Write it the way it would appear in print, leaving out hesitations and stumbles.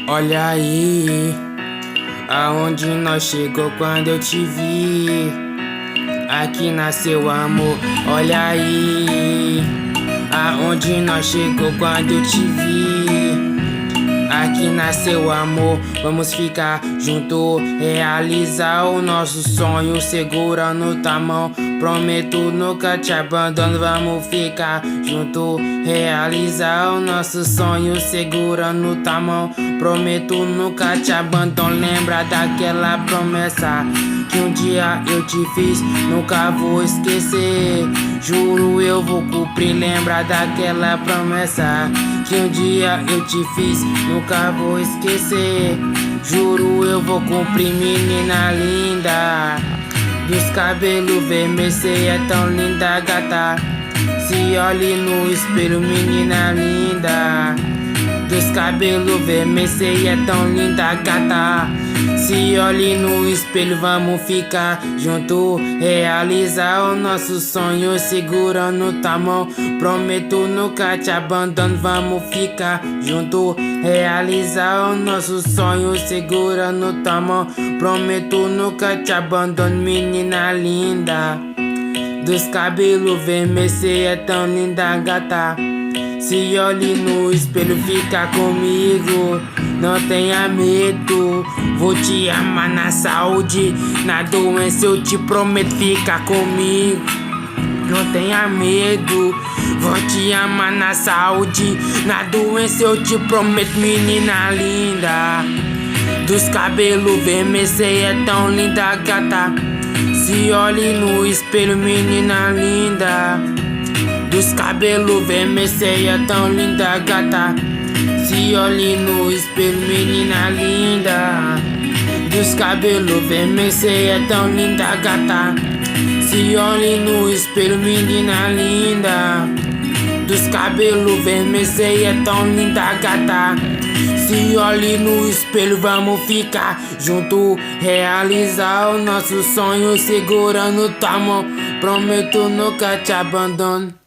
Olha aí, aonde nós chegou quando eu te vi. Aqui nasceu amor. Olha aí, aonde nós chegou quando eu te vi. Aqui nasceu amor, vamos ficar junto, realizar o nosso sonho, segurando tua mão. Prometo nunca te abandono, vamos ficar junto, realizar o nosso sonho, segurando tua mão. Prometo nunca te abandono, lembra daquela promessa que um dia eu te fiz, nunca vou esquecer. Juro eu vou cumprir, lembra daquela promessa que um dia eu te fiz, nunca vou esquecer. Juro eu vou cumprir, menina linda. Dos cabelos vermelhos, cê é tão linda, gata. Se olhe no espelho, menina linda. Dos cabelos vermelhos, cê é tão linda, gata. Se olhe no espelho, vamos ficar junto, realizar o nosso sonho, segurando tua mão. Prometo nunca te abandono, vamos ficar junto, realizar o nosso sonho, segurando tua mão. Prometo nunca te abandono, menina linda. Dos cabelos vermelhos, cê é tão linda, gata. Se olhe no espelho, fica comigo, não tenha medo. Vou te amar na saúde, na doença eu te prometo, fica comigo, não tenha medo. Vou te amar na saúde, na doença eu te prometo, menina linda. Dos cabelos vermelhos, cê é tão linda, gata. Se olhe no espelho, menina linda. Dos cabelos vermelhos, cê é tão linda, gata. Se olhe no espelho, menina linda. Dos cabelos vermelhos, cê é tão linda, gata. Se olhe no espelho, menina linda. Dos cabelos vermelhos, cê é tão linda, gata. Se olhe no espelho, vamos ficar junto, realizar o nosso sonho, segurando tua mão. Prometo nunca te abandono.